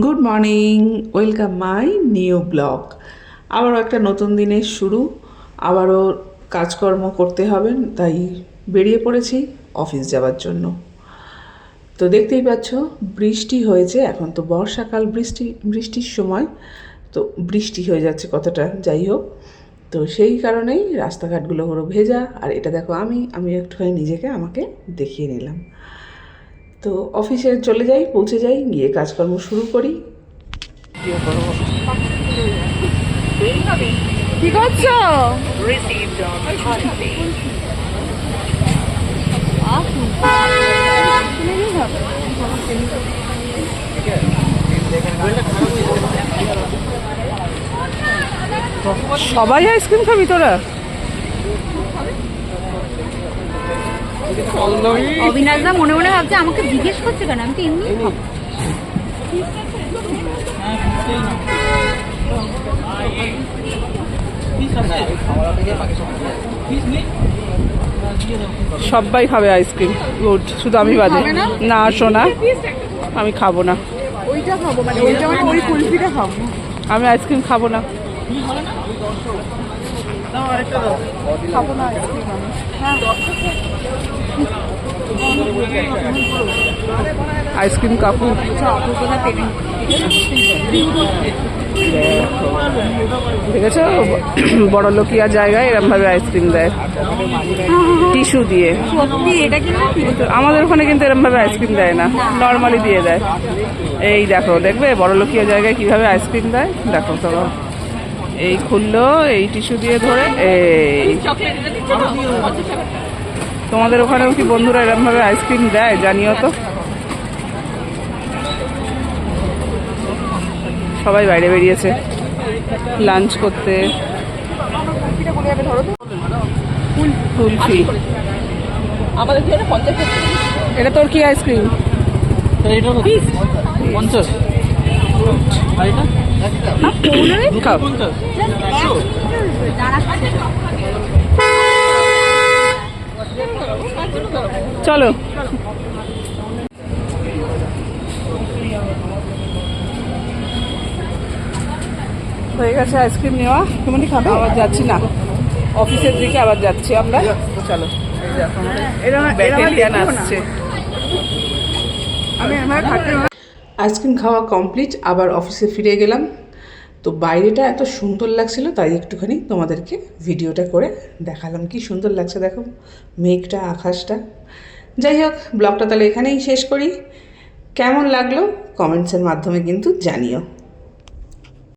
Good morning, welcome my new blog. আবারও একটা নতুন দিনের শুরু, আবারও কাজকর্ম করতে হবে, তাই বেরিয়ে পড়েছি অফিস যাওয়ার জন্য। তো দেখতেই পাচ্ছ বৃষ্টি হয়েছে, এখন তো বর্ষাকাল, বৃষ্টির সময়, তো বৃষ্টি হয়ে যাচ্ছে কতটা, যাই হোক। তো সেই কারণেই রাস্তাঘাটগুলো হলো ভেজা। আর এটা দেখো আমি একটুখানি নিজেকে আমাকে দেখিয়ে নিলাম। তো অফিসে চলে যাই, পৌঁছে যাই, গিয়ে কাজকর্ম শুরু করি। কি করছো? সবাই আইসক্রিম খাবি তোরা? অবিনাশদা মনে মনে ভাবছে আমাকে জিজ্ঞেস করছে কেন, আমি তো এমনি খাবো। সবাই খাবে আইসক্রিম, গুড। শুধু আমি বাদে না, শোনা আমি খাবো না। ওইটা খাবো, মানে ওইটা মানে ওই কুলফিটা খাবো। আমি আইসক্রিম খাবো না, খাবো না আইসক্রিম আমি। আইসক্রিম কাকু দেখেছো, বড় লোকিয়া জায়গায় এরকম ভাবে আইসক্রিম দেয় টিস্যু দিয়ে। সত্যি এটা কি না? আমাদের ওখানে কিন্তু এরকম ভাবে আইসক্রিম দেয় না, নর্মালি দিয়ে দেয়। এই দেখো, দেখবে বড় লোকিয়া জায়গায় কিভাবে আইসক্রিম দেয়, দেখো চলো। এই খুললো, এই টিস্যু দিয়ে ধরে। এই তোমাদের ওখানেও কি বন্ধুরা এরকম ভাবে আইসক্রিম দেয় জানিও তো। সবাই বাইরে বেরিয়েছে লাঞ্চ করতে। কুলফি, এটা তোর কি আইসক্রিম? খাও। চলো হয়ে গেছে আইসক্রিম নেওয়া। তুমি খাবে? আবার যাচ্ছি না, অফিসের দিকে আবার যাচ্ছি আমরা। চলো, ব্যাটালিয়ান আসছে। আইসক্রিম খাওয়া কমপ্লিট, আবার অফিসে ফিরে গেলাম। তো বাইরেটা এত সুন্দর লাগছিল, তাই একটুখানি তোমাদেরকে ভিডিওটা করে দেখালাম। কি সুন্দর লাগছে দেখো, মেঘটা, আকাশটা। যাই হোক, ব্লগটা তাহলে এখানেই শেষ করি। কেমন লাগলো কমেন্টসের মাধ্যমে কিন্তু জানিও।